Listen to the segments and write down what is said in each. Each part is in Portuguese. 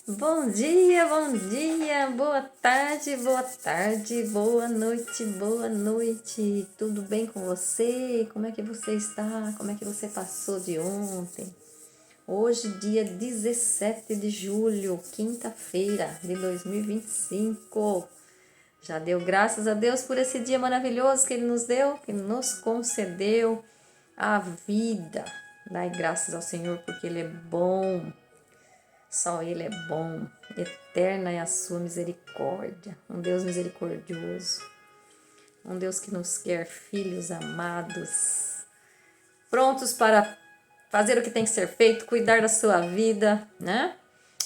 Bom dia, boa tarde, boa noite. Tudo bem com você? Como é que você está? Como é que você passou de ontem? Hoje, dia 17 de julho, quinta-feira de 2025. Já deu graças a Deus por esse dia maravilhoso que Ele nos deu, que nos concedeu a vida. Dai graças ao Senhor porque Ele é bom. Só Ele é bom, eterna é a sua misericórdia, um Deus misericordioso, um Deus que nos quer filhos amados, prontos para fazer o que tem que ser feito, cuidar da sua vida, né?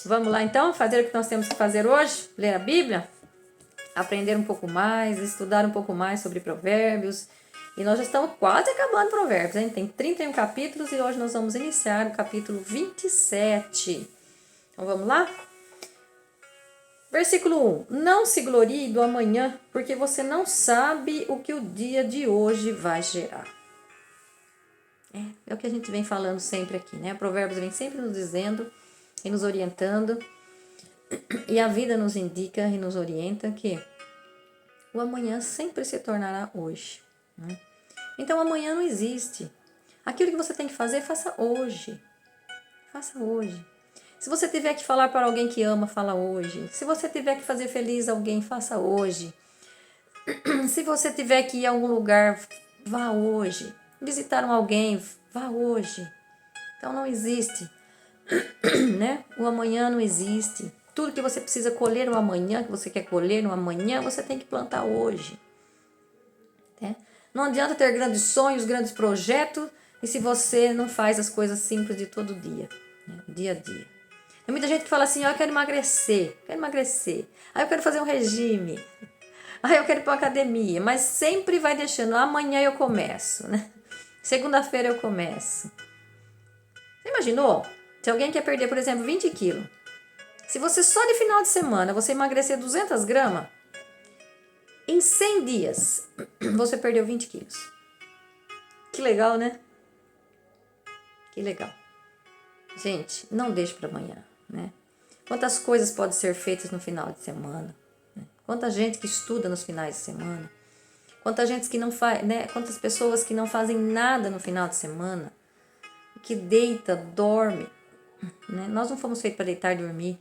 Vamos lá então, fazer o que nós temos que fazer hoje, ler a Bíblia, aprender um pouco mais, estudar um pouco mais sobre provérbios, e nós já estamos quase acabando provérbios, hein? Tem 31 capítulos e hoje nós vamos iniciar o capítulo 27. Então vamos lá? Versículo 1. Não se glorie do amanhã, porque você não sabe o que o dia de hoje vai gerar. É o que a gente vem falando sempre aqui, né? Provérbios vem sempre nos dizendo e nos orientando. E a vida nos indica e nos orienta que o amanhã sempre se tornará hoje, né? Então amanhã não existe. Aquilo que você tem que fazer, faça hoje. Faça hoje. Se você tiver que falar para alguém que ama, fala hoje. Se você tiver que fazer feliz alguém, faça hoje. Se você tiver que ir a algum lugar, vá hoje. Visitar alguém, vá hoje. Então não existe, né? O amanhã não existe. Tudo que você precisa colher no amanhã, que você quer colher no amanhã, você tem que plantar hoje. Né? Não adianta ter grandes sonhos, grandes projetos, e se você não faz as coisas simples de todo dia, né? Dia a dia. Tem muita gente que fala assim, eu quero emagrecer. Aí eu quero fazer um regime. Aí eu quero ir para academia. Mas sempre vai deixando, amanhã eu começo, né? Segunda-feira eu começo. Você imaginou? Se alguém quer perder, por exemplo, 20 quilos. Se você só de final de semana você emagrecer 200 gramas, em 100 dias você perdeu 20 quilos. Que legal, né? Que legal. Gente, não deixe para amanhã, né? Quantas coisas podem ser feitas no final de semana? Né? Quanta gente que estuda nos finais de semana? Quanta gente que não faz, né? Quantas pessoas que não fazem nada no final de semana? Que deita, dorme, né? Nós não fomos feitos para deitar e dormir.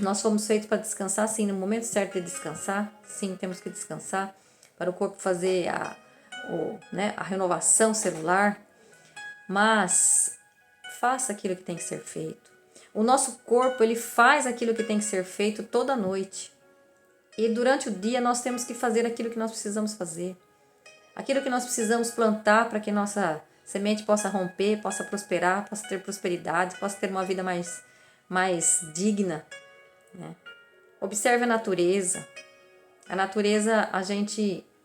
Nós fomos feitos para descansar, sim, no momento certo de descansar. Sim, temos que descansar para o corpo fazer a renovação celular. Mas faça aquilo que tem que ser feito. O nosso corpo, ele faz aquilo que tem que ser feito toda noite. E durante o dia nós temos que fazer aquilo que nós precisamos fazer. Aquilo que nós precisamos plantar para que nossa semente possa romper, possa prosperar, possa ter prosperidade, possa ter uma vida mais digna, né? Observe a natureza. A natureza,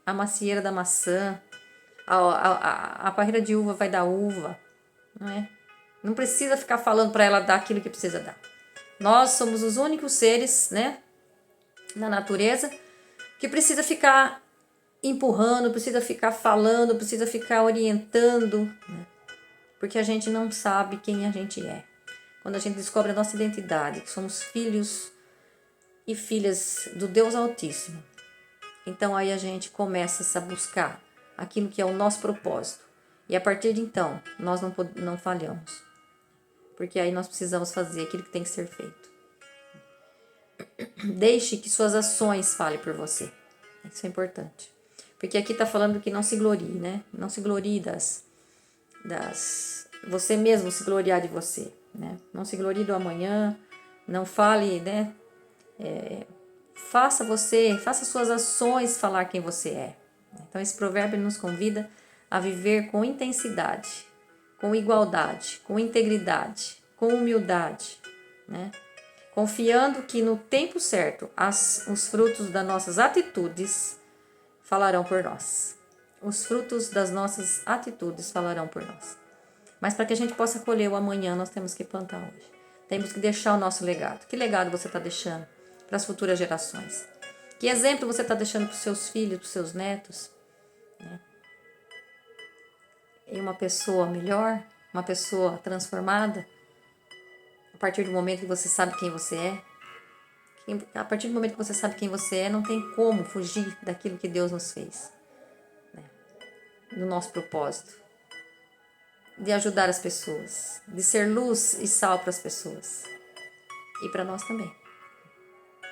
a macieira da maçã, a parreira de uva vai dar uva, não é? Não precisa ficar falando para ela dar aquilo que precisa dar. Nós somos os únicos seres, né, na natureza que precisa ficar empurrando, precisa ficar falando, precisa ficar orientando, né? Porque a gente não sabe quem a gente é. Quando a gente descobre a nossa identidade, que somos filhos e filhas do Deus Altíssimo, então aí a gente começa a buscar aquilo que é o nosso propósito. E a partir de então, nós não falhamos. Porque aí nós precisamos fazer aquilo que tem que ser feito. Deixe que suas ações falem por você. Isso é importante. Porque aqui está falando que não se glorie, né? Não se glorie você mesmo se gloriar de você, né? Não se glorie do amanhã, não fale, né? Faça suas ações falar quem você é. Então esse provérbio nos convida a viver com intensidade, com igualdade, com integridade, com humildade, né? Confiando que no tempo certo os frutos das nossas atitudes falarão por nós. Os frutos das nossas atitudes falarão por nós. Mas para que a gente possa colher o amanhã, nós temos que plantar hoje. Temos que deixar o nosso legado. Que legado você está deixando para as futuras gerações? Que exemplo você está deixando para os seus filhos, para os seus netos? Né? E uma pessoa melhor, uma pessoa transformada, uma partir do momento que você sabe quem você é. A partir do momento que você sabe quem você é, não tem como fugir daquilo que Deus nos fez, né? Do nosso propósito. De ajudar as pessoas. De ser luz e sal para as pessoas. E para nós também.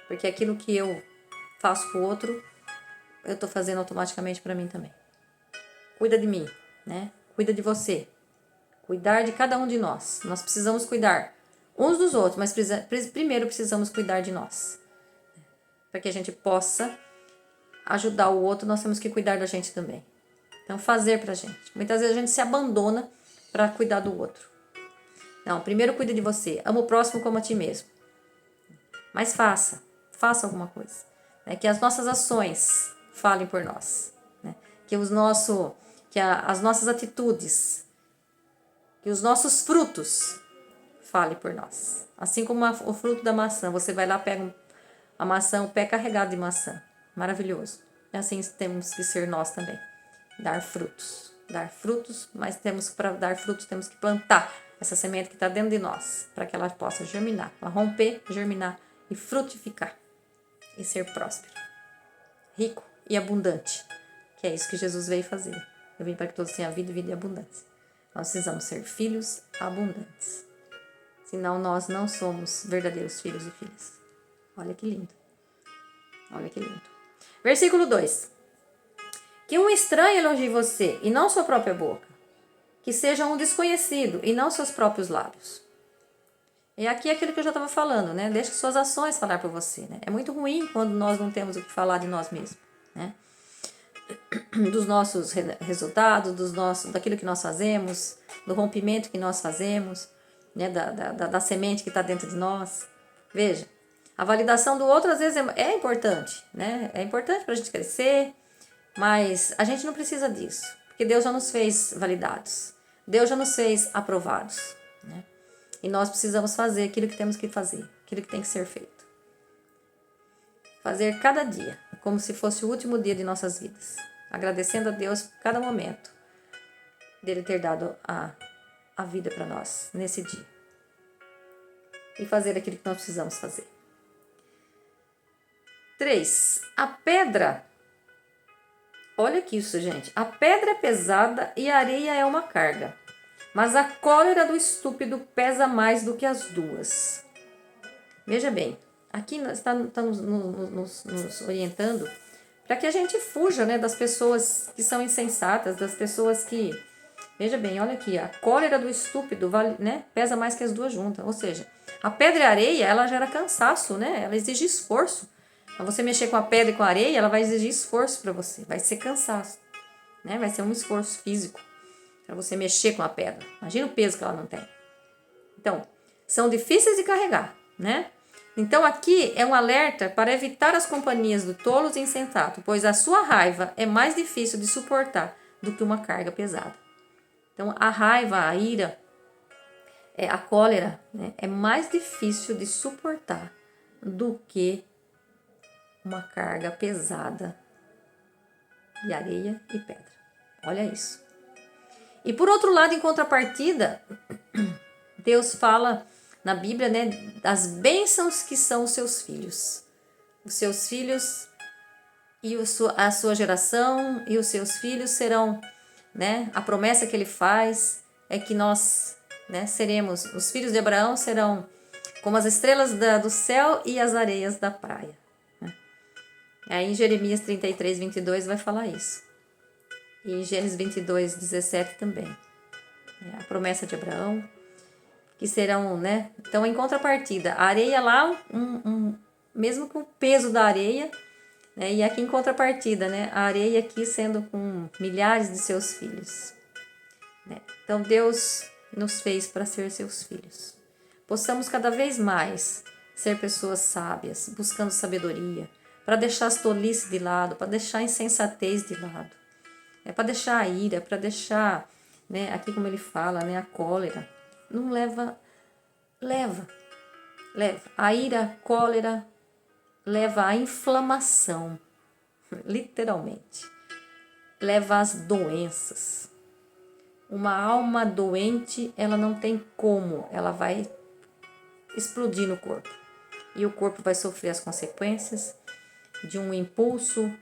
Porque aquilo que eu faço para o outro, eu estou fazendo automaticamente para mim também. Cuida de mim, né? Cuida de você. Cuidar de cada um de nós. Nós precisamos cuidar uns dos outros, mas primeiro precisamos cuidar de nós. Para que a gente possa ajudar o outro, nós temos que cuidar da gente também. Então, fazer pra gente. Muitas vezes a gente se abandona para cuidar do outro. Não, primeiro cuida de você. Ama o próximo como a ti mesmo. Mas faça alguma coisa. Né? Que as nossas ações falem por nós. Né? Que as nossas atitudes, que os nossos frutos falem por nós. Assim como o fruto da maçã. Você vai lá, pega a maçã, o pé carregado de maçã. Maravilhoso. E assim temos que ser nós também. Dar frutos. Dar frutos, mas para dar frutos temos que plantar essa semente que está dentro de nós, para que ela possa germinar, ela romper, germinar e frutificar e ser próspero, rico e abundante, que é isso que Jesus veio fazer. Eu vim para que todos tenham vida e abundância. Nós precisamos ser filhos abundantes, senão nós não somos verdadeiros filhos e filhas. Olha que lindo. Olha que lindo. Versículo 2. Que um estranho elogie você e não sua própria boca. Que seja um desconhecido e não seus próprios lábios. E aqui é aquilo que eu já estava falando, né? Deixe suas ações falar por você, né? É muito ruim quando nós não temos o que falar de nós mesmos, né? Dos nossos resultados, daquilo que nós fazemos, do rompimento que nós fazemos, né? Da semente que está dentro de nós. Veja, a validação do outro às vezes é importante, né? É importante para a gente crescer, mas a gente não precisa disso, porque Deus já nos fez validados. Deus já nos fez aprovados, né? E nós precisamos fazer aquilo que temos que fazer, aquilo que tem que ser feito. Fazer cada dia, como se fosse o último dia de nossas vidas. Agradecendo a Deus por cada momento dele ter dado a vida para nós nesse dia. E fazer aquilo que nós precisamos fazer. 3. A pedra. Olha aqui isso, gente. A pedra é pesada e a areia é uma carga. Mas a cólera do estúpido pesa mais do que as duas. Veja bem, aqui está nos orientando para que a gente fuja, né, das pessoas que são insensatas, das pessoas que... Veja bem, olha aqui, a cólera do estúpido né, pesa mais que as duas juntas. Ou seja, a pedra e a areia, ela gera cansaço, né? Ela exige esforço. Para você mexer com a pedra e com a areia, ela vai exigir esforço para você. Vai ser cansaço, né? Vai ser um esforço físico para você mexer com a pedra. Imagina o peso que ela não tem. Então, são difíceis de carregar, né? Então, aqui é um alerta para evitar as companhias do tolos e insensato, pois a sua raiva é mais difícil de suportar do que uma carga pesada. Então, a raiva, a ira, a cólera, né, é mais difícil de suportar do que uma carga pesada de areia e pedra. Olha isso. E por outro lado, em contrapartida, Deus fala na Bíblia, né, das bênçãos que são os seus filhos. Os seus filhos e a sua geração e os seus filhos serão, né, a promessa que ele faz é que nós, né, seremos, os filhos de Abraão serão como as estrelas do céu e as areias da praia. Né? Aí em Jeremias 33, 22 vai falar isso. E em Gênesis 22, 17 também. A promessa de Abraão, que serão, né? Então, em contrapartida, a areia lá, mesmo com o peso da areia, né? E aqui em contrapartida, né? A areia aqui sendo com milhares de seus filhos. Né? Então, Deus nos fez para ser seus filhos. Possamos cada vez mais ser pessoas sábias, buscando sabedoria, para deixar as tolices de lado, para deixar a insensatez de lado. Para deixar a ira, para deixar, né, aqui como ele fala, né, a cólera. Não leva. A ira, a cólera, leva à inflamação, literalmente. Leva às doenças. Uma alma doente, ela não tem como, ela vai explodir no corpo. E o corpo vai sofrer as consequências de um impulso,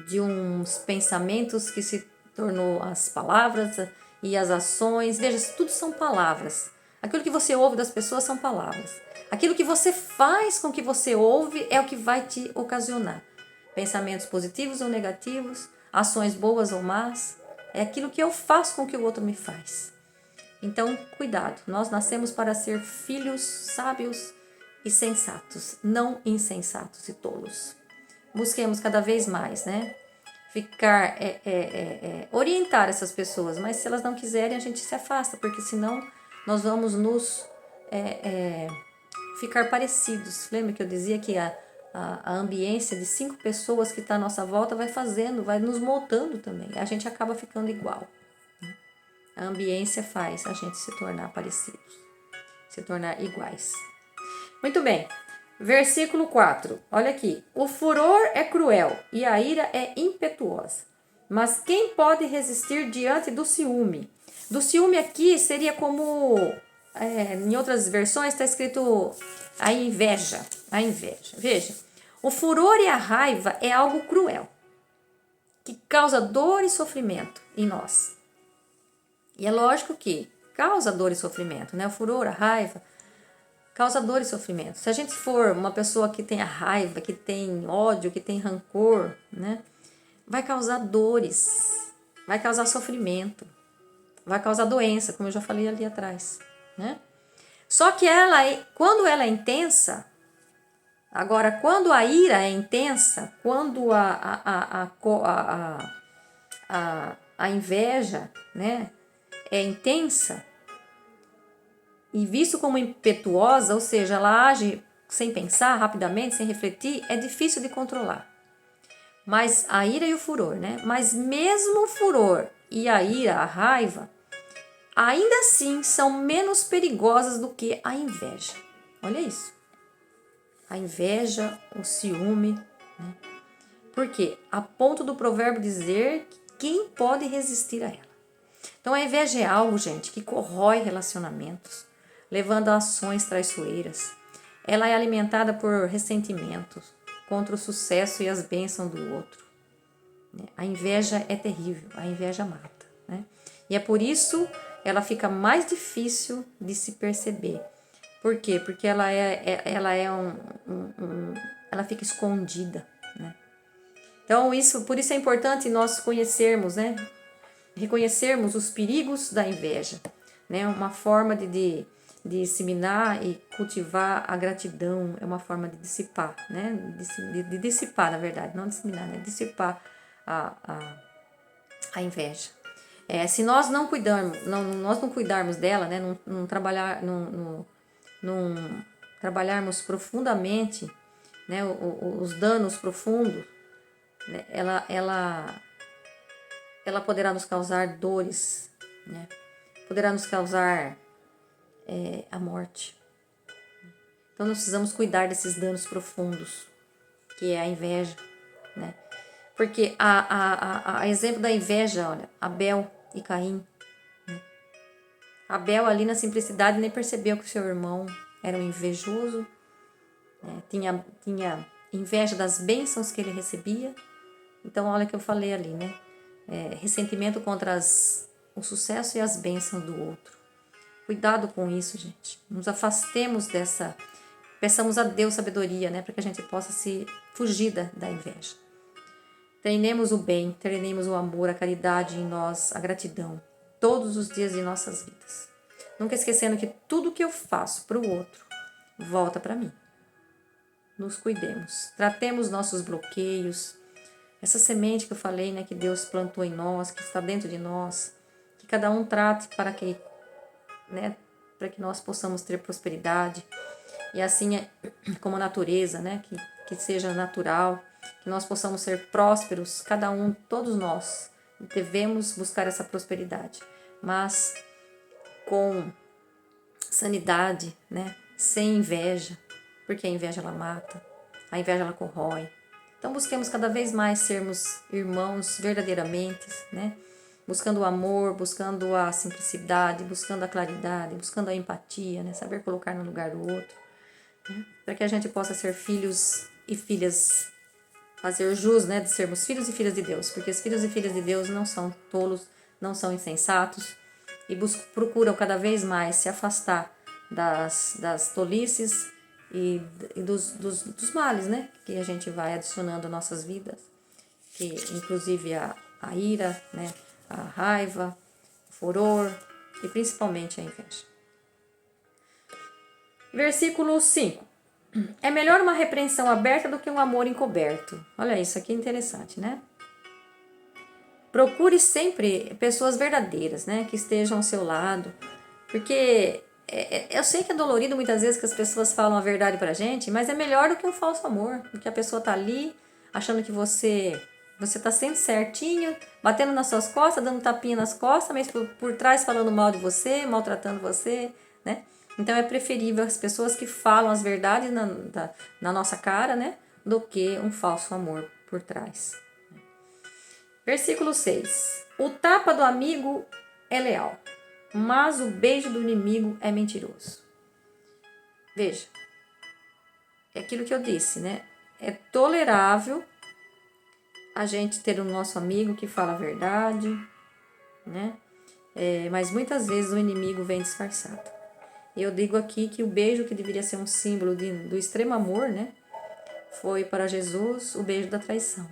de uns pensamentos que se tornou as palavras e as ações. Veja, tudo são palavras. Aquilo que você ouve das pessoas são palavras. Aquilo que você faz com o que você ouve é o que vai te ocasionar. Pensamentos positivos ou negativos, ações boas ou más, é aquilo que eu faço com o que o outro me faz. Então, cuidado, nós nascemos para ser filhos sábios e sensatos, não insensatos e tolos. Busquemos cada vez mais, né? Orientar essas pessoas, mas se elas não quiserem, a gente se afasta, porque senão nós vamos nos ficar parecidos. Lembra que eu dizia que a ambiência de 5 pessoas que está à nossa volta vai nos moldando também. A gente acaba ficando igual. A ambiência faz a gente se tornar parecidos, se tornar iguais. Muito bem. Versículo 4, olha aqui. O furor é cruel e a ira é impetuosa. Mas quem pode resistir diante do ciúme? Do ciúme aqui seria como, em outras versões está escrito a inveja. A inveja. Veja, o furor e a raiva é algo cruel, que causa dor e sofrimento em nós. E é lógico que causa dor e sofrimento, né? O furor, a raiva, causa dor e sofrimento. Se a gente for uma pessoa que tem a raiva, que tem ódio, que tem rancor, né? Vai causar dores, vai causar sofrimento, vai causar doença, como eu já falei ali atrás, né? Só que quando ela é intensa, agora quando a ira é intensa, quando a inveja, né, é intensa, e visto como impetuosa, ou seja, ela age sem pensar, rapidamente, sem refletir, é difícil de controlar. Mas a ira e o furor, né? Mas mesmo o furor e a ira, a raiva, ainda assim são menos perigosas do que a inveja. Olha isso. A inveja, o ciúme, né? Porque a ponto do provérbio dizer que quem pode resistir a ela. Então a inveja é algo, gente, que corrói relacionamentos, levando a ações traiçoeiras. Ela é alimentada por ressentimentos contra o sucesso e as bênçãos do outro. A inveja é terrível, a inveja mata, né? E é por isso ela fica mais difícil de se perceber. Por quê? Porque ela fica escondida, né? Então por isso é importante nós conhecermos, né? Reconhecermos os perigos da inveja, né? Uma forma de disseminar e cultivar a gratidão, é uma forma de dissipar, né? De dissipar, na verdade, não disseminar, né? Dissipar a inveja. Se nós não cuidarmos dela, né? Não trabalharmos profundamente, né? Os danos profundos, né? Ela poderá nos causar dores, né? Poderá nos causar a morte. Então nós precisamos cuidar desses danos profundos, que é a inveja, né? Porque a exemplo da inveja, olha, Abel e Caim, né? Abel ali na simplicidade nem percebeu que o seu irmão era um invejoso, né? Tinha inveja das bênçãos que ele recebia. Então olha o que eu falei ali, né? Ressentimento contra o sucesso e as bênçãos do outro. Cuidado com isso, gente. Nos afastemos dessa. Peçamos a Deus sabedoria, né? Para que a gente possa se fugir da inveja. Treinemos o bem, treinemos o amor, a caridade em nós, a gratidão, todos os dias de nossas vidas. Nunca esquecendo que tudo que eu faço para o outro volta para mim. Nos cuidemos. Tratemos nossos bloqueios. Essa semente que eu falei, né? Que Deus plantou em nós, que está dentro de nós. Que cada um trate para que, né, para que nós possamos ter prosperidade, e assim como a natureza, né, que seja natural, que nós possamos ser prósperos, cada um, todos nós devemos buscar essa prosperidade, mas com sanidade, né, sem inveja, porque a inveja ela mata, a inveja ela corrói. Então busquemos cada vez mais sermos irmãos verdadeiramente, né, buscando o amor, buscando a simplicidade, buscando a claridade, buscando a empatia, né? Saber colocar no lugar do outro, né? Para que a gente possa ser filhos e filhas, fazer jus, né, de sermos filhos e filhas de Deus, porque os filhos e filhas de Deus não são tolos, não são insensatos e procuram cada vez mais se afastar das tolices e dos males, né, que a gente vai adicionando às nossas vidas, que inclusive a ira, né, a raiva, o furor e principalmente a inveja. Versículo 5. É melhor uma repreensão aberta do que um amor encoberto. Olha, isso aqui é interessante, né? Procure sempre pessoas verdadeiras, né? Que estejam ao seu lado. Porque eu sei que é dolorido muitas vezes que as pessoas falam a verdade pra gente, mas é melhor do que um falso amor. Porque a pessoa tá ali achando que você tá sempre certinho, batendo nas suas costas, dando tapinha nas costas, mas por trás falando mal de você, maltratando você, né? Então é preferível as pessoas que falam as verdades na nossa cara, né? Do que um falso amor por trás. Versículo 6. O tapa do amigo é leal, mas o beijo do inimigo é mentiroso. Veja, é aquilo que eu disse, né? É tolerável a gente ter o nosso amigo que fala a verdade, né? Mas muitas vezes o inimigo vem disfarçado. Eu digo aqui que o beijo, que deveria ser um símbolo do extremo amor, né? Foi para Jesus o beijo da traição.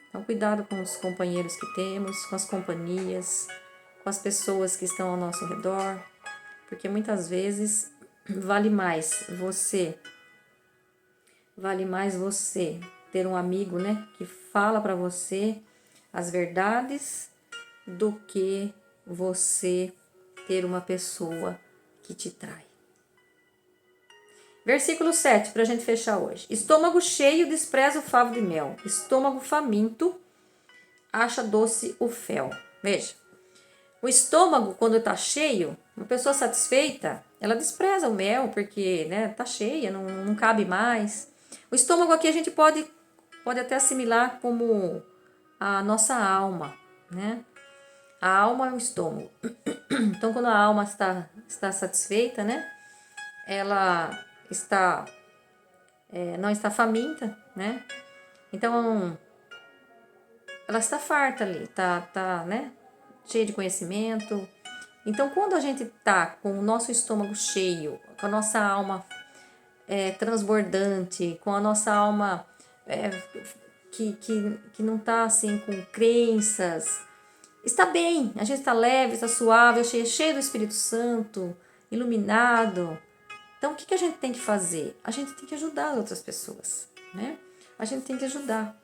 Então, cuidado com os companheiros que temos, com as companhias, com as pessoas que estão ao nosso redor, porque muitas vezes vale mais você ter um amigo, né, que fala para você as verdades do que você ter uma pessoa que te trai. Versículo 7, para a gente fechar hoje. Estômago cheio despreza o favo de mel. Estômago faminto acha doce o fel. Veja, o estômago, quando está cheio, uma pessoa satisfeita, ela despreza o mel porque, né, tá cheia, não cabe mais. O estômago aqui a gente pode até assimilar como a nossa alma, né? A alma é o estômago. Então, quando a alma está satisfeita, né? Ela não está faminta, né? Então, ela está farta ali, tá, né? Cheia de conhecimento. Então, quando a gente tá com o nosso estômago cheio, com a nossa alma transbordante, com a nossa alma que não tá assim com crenças, está bem, a gente está leve, está suave, cheio do Espírito Santo, iluminado. Então, o que a gente tem que fazer? A gente tem que ajudar as outras pessoas, né? A gente tem que ajudar.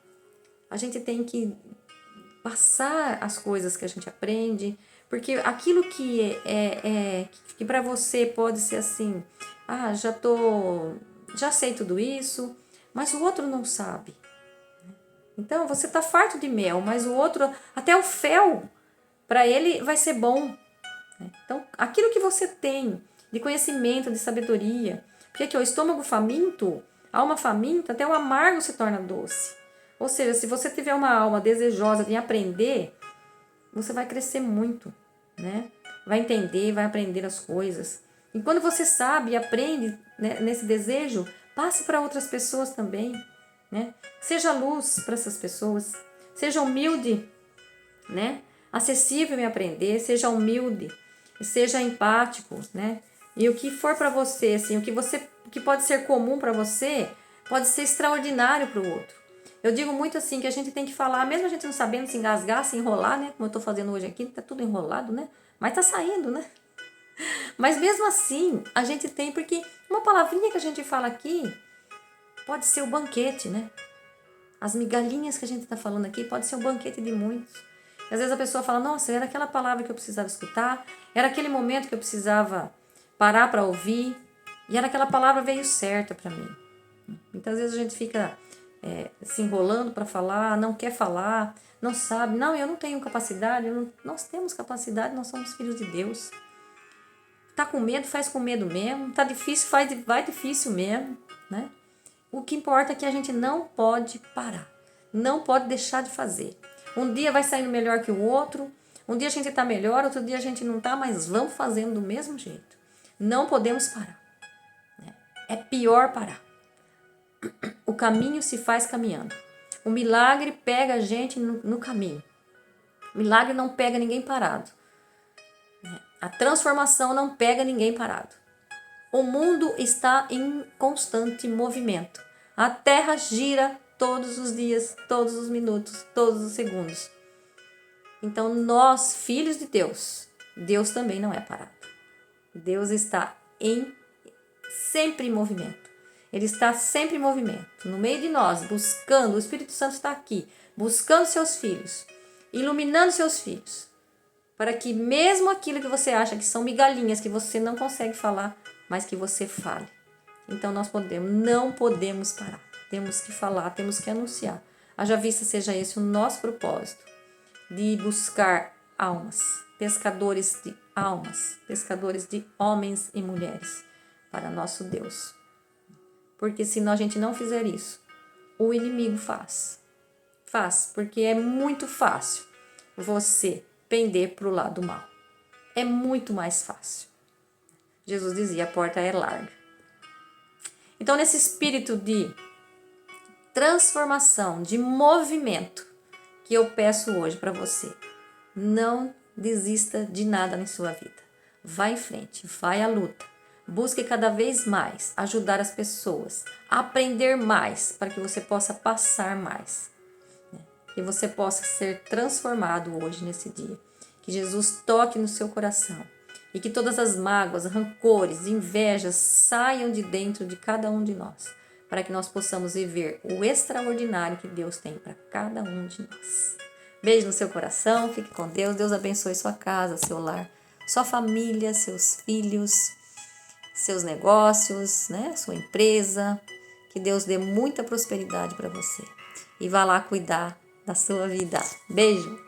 A gente tem que passar as coisas que a gente aprende, porque aquilo que para você pode ser assim, já sei tudo isso, mas o outro não sabe. Então, você tá farto de mel, mas o outro, até o fel, para ele vai ser bom. Então, aquilo que você tem de conhecimento, de sabedoria, porque aqui o estômago faminto, alma faminta, até o amargo se torna doce. Ou seja, se você tiver uma alma desejosa de aprender, você vai crescer muito, né? Vai entender, vai aprender as coisas. E quando você sabe e aprende, né, nesse desejo, passe para outras pessoas também, né? Seja luz para essas pessoas, seja humilde, né? Acessível em aprender, seja humilde, seja empático, né? E o que for para você, assim, o que pode ser comum para você, pode ser extraordinário para o outro. Eu digo muito assim que a gente tem que falar, mesmo a gente não sabendo se engasgar, se enrolar, né? Como eu tô fazendo hoje aqui, tá tudo enrolado, né? Mas tá saindo, né? Mas mesmo assim, a gente tem, porque uma palavrinha que a gente fala aqui pode ser o banquete, né? As migalhinhas que a gente está falando aqui pode ser um banquete de muitos. E às vezes a pessoa fala, nossa, era aquela palavra que eu precisava escutar, era aquele momento que eu precisava parar para ouvir, e era aquela palavra veio certa para mim. Muitas vezes a gente fica se enrolando para falar, não quer falar, não sabe, não, eu não tenho capacidade, nós temos capacidade, nós somos filhos de Deus. Tá com medo, faz com medo mesmo, tá difícil, vai difícil mesmo, né? O que importa é que a gente não pode parar, não pode deixar de fazer. Um dia vai saindo melhor que o outro, Um dia a gente está melhor, outro dia a gente não está, mas vamos fazendo do mesmo jeito. Não podemos parar. É pior parar. O caminho se faz caminhando. O milagre pega a gente no caminho. O milagre não pega ninguém parado. A transformação não pega ninguém parado. O mundo está em constante movimento. A terra gira todos os dias, todos os minutos, todos os segundos. Então nós, filhos de Deus, Deus também não é parado. Deus está sempre em movimento. Ele está sempre em movimento, no meio de nós, buscando. O Espírito Santo está aqui, buscando seus filhos, iluminando seus filhos, para que mesmo aquilo que você acha que são migalhinhas, que você não consegue falar, mas que você fale. Então nós não podemos parar. Temos que falar, temos que anunciar. Haja vista seja esse o nosso propósito, de buscar almas, pescadores de almas, pescadores de homens e mulheres para nosso Deus. Porque se a gente não fizer isso, o inimigo faz. Faz, porque é muito fácil você pender para o lado mal. É muito mais fácil. Jesus dizia, a porta é larga. Então, nesse espírito de transformação, de movimento, que eu peço hoje para você, não desista de nada em sua vida. Vá em frente, vai à luta. Busque cada vez mais ajudar as pessoas, aprender mais para que você possa passar mais. Que você possa ser transformado hoje nesse dia. Que Jesus toque no seu coração e que todas as mágoas, rancores, invejas saiam de dentro de cada um de nós, para que nós possamos viver o extraordinário que Deus tem para cada um de nós. Beijo no seu coração, fique com Deus. Deus abençoe sua casa, seu lar, sua família, seus filhos, seus negócios, né? Sua empresa. Que Deus dê muita prosperidade para você. E vá lá cuidar da sua vida. Beijo!